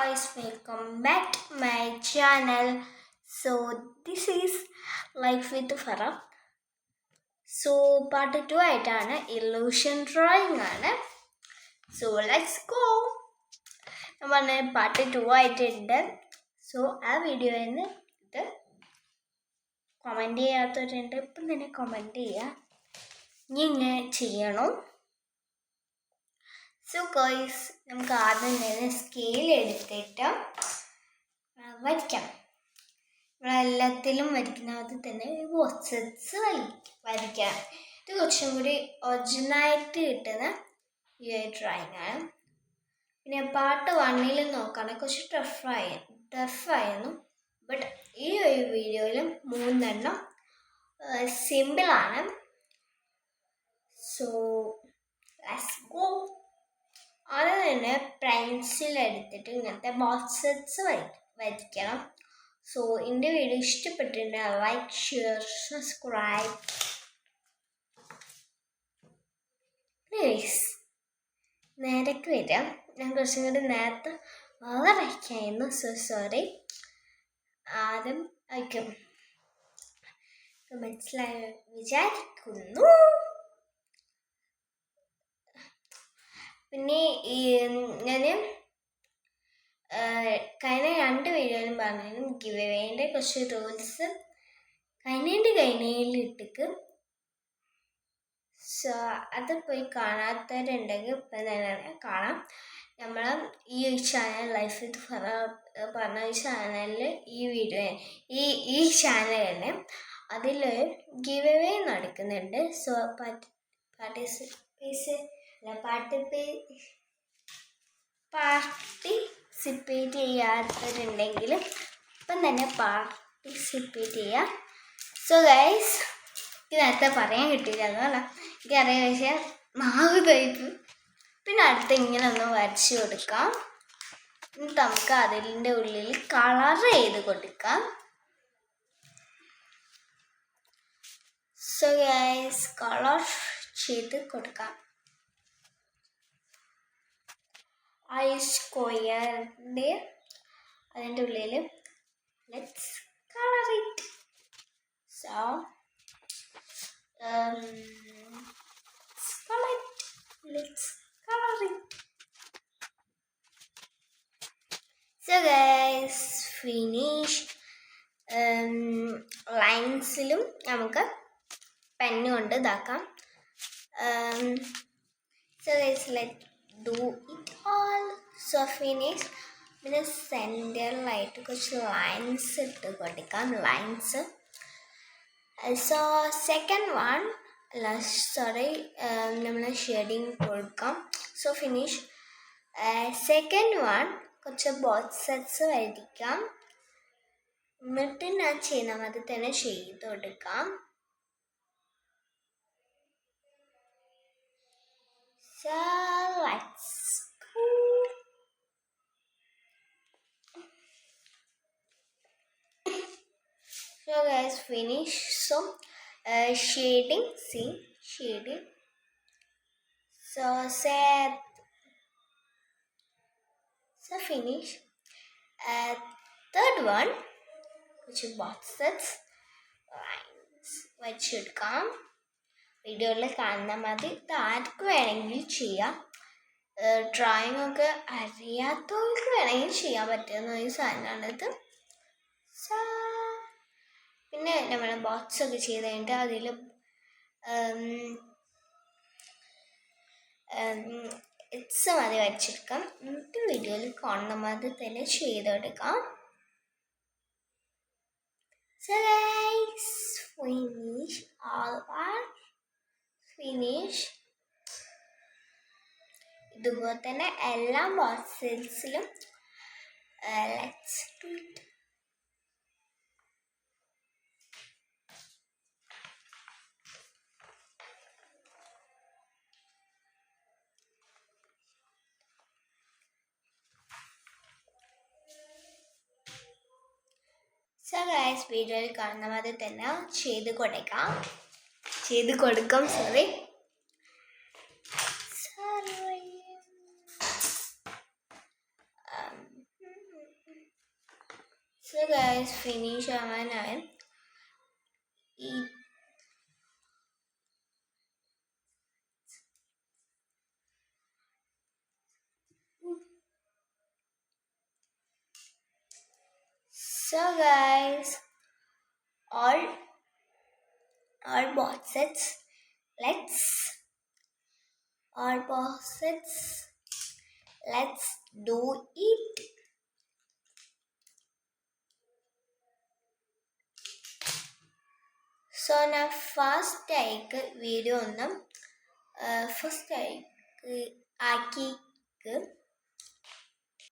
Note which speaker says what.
Speaker 1: guys, welcome back to my channel. So this is Life with Farah. So part 2 ആയിട്ടാണ് illusion drawing ആണ്. So let's go. നമ്മൾ part 2 ആയിട്ടുണ്ട്. So ആ വീഡിയോയിൽ ഇത് കമൻറ്റ് ചെയ്യാത്തവരുണ്ട്, ഇപ്പം തന്നെ കമൻറ്റ് ചെയ്യുക. ഇനി ഇങ്ങനെ ചെയ്യണം. സോ ഗോയ്സ്, നമുക്ക് ആദ്യം തന്നെ സ്കെയിൽ എടുത്തിട്ട് വരയ്ക്കാം. നമ്മളെല്ലാത്തിലും വരയ്ക്കുന്നത് തന്നെ ബോക്സസ് വരയ്ക്കാം. ഇത് കുറച്ചും കൂടി ഒറിജിനലായിട്ട് കിട്ടുന്ന ഈ ഡ്രോയിങ് ആണ്. പിന്നെ പാർട്ട് 1 നോക്കുകയാണെങ്കിൽ കുറച്ച് ടഫായിരുന്നു. ബട്ട് ഈ ഒരു വീഡിയോയിൽ 3 സിമ്പിളാണ്. So let's go. ആദ്യം തന്നെ പെൻസിൽ എടുത്തിട്ട് ഇങ്ങനത്തെ ബോക്സസ് വരയ്ക്കണം. സോ എൻ്റെ വീഡിയോ ഇഷ്ടപ്പെട്ടിട്ടുണ്ടെങ്കിൽ ലൈക്ക്, ഷെയർ, സബ്സ്ക്രൈബ്. പ്ലീസ് നേരക്ക് വരാം. ഞാൻ കുറച്ചും കൂടി നേരത്തെ വരയ്ക്കായിരുന്നു. So sorry. ആദ്യം വയ്ക്കും മനസ്സിലായി വിചാരിക്കുന്നു. പിന്നെ ഞാൻ കഴിഞ്ഞ 2 വീഡിയോയിലും പറഞ്ഞാലും ഗിവ് അവേൻ്റെ കുറച്ച് റൂൾസ് കഴിഞ്ഞിട്ടിക്ക്. സോ അത് പോയി കാണാത്തവരുണ്ടെങ്കിൽ ഇപ്പം തന്നെ കാണാം. നമ്മൾ ഈ ചാനൽ ലൈഫ് വിത്ത് ഫറ പറഞ്ഞ ഈ ചാനലിൽ ഈ വീഡിയോ ഈ ചാനൽ തന്നെ അതിൽ ഗിവ് അവേ നടക്കുന്നുണ്ട്. സോ പാർട്ടിസിപ്പേറ്റ് ചെയ്യാത്തവരുണ്ടെങ്കിൽ ഇപ്പം തന്നെ പാർട്ടിസിപ്പേറ്റ് ചെയ്യുക. സോ ഗൈസ്, എനിക്ക് നേരത്തെ പറയാൻ കിട്ടിയില്ല, അതുകൊണ്ടാണ് എനിക്കറിയാം. പക്ഷേ മാവ് കഴിപ്പ്. പിന്നെ അടുത്ത് ഇങ്ങനെ ഒന്ന് വരച്ച് കൊടുക്കാം. എന്നിട്ട് നമുക്ക് അതിൻ്റെ ഉള്ളിൽ കളർ ചെയ്ത് കൊടുക്കാം. സോ ഗൈസ്, കളർ ചെയ്ത് കൊടുക്കാം. ഐ സ്ക്വയറിൻ്റെ അതിൻ്റെ ഉള്ളിൽ let's colour it. So let's color it. So guys, finish. ലൈൻസിലും നമുക്ക് പെന്ന് കൊണ്ട് ഇതാക്കാം. So guys, let's do it all. So finish. പിന്നെ സെൻറ്ററിലായിട്ട് കുറച്ച് ലൈൻസ് ഇട്ട് കൊടുക്കാം. ലൈൻസ്. സോ സെക്കൻഡ് വൺ നമ്മൾ ഷെയ്ഡിങ് കൊടുക്കാം. So finish. സെക്കൻഡ് വൺ കുറച്ച് ബോക്സസ് വരയ്ക്കാം. എന്നിട്ട് ഞാൻ ചെയ്യണം അത് തന്നെ ചെയ്ത് കൊടുക്കാം. So let's go. So guys, finish. So shading, see shading. So finish. Third one, which boxes lines വരച്ചെടുക്കാം. വീഡിയോയിൽ കാണുന്ന മതി. ഇത് ആർക്ക് വേണമെങ്കിൽ ചെയ്യാം. ഡ്രോയിങ് ഒക്കെ അറിയാത്തവർക്ക് വേണമെങ്കിൽ ചെയ്യാൻ പറ്റുന്ന ഒരു സാധനമാണിത്. പിന്നെ നമ്മൾ ബോക്സൊക്കെ ചെയ്ത് കഴിഞ്ഞിട്ട് അതിൽ ഇറ്റ്സ് മതി വരച്ചെടുക്കാം. എന്നിട്ട് വീഡിയോയിൽ കാണുന്ന മതി തന്നെ ചെയ്തെടുക്കാം. So guys, finish all our finish. ഇതുപോലെ തന്നെ എല്ലാ ബോക്സിലും let's do it. So guys, വീഡിയോയിൽ കാണുന്ന മാതിരി തന്നെ ചെയ്ത് കൊടുക്കാം. Sorry. So guys, finish ആവാനായി. So guys, all box sets. Let's do it. So now first take video on them. First take ആക്കി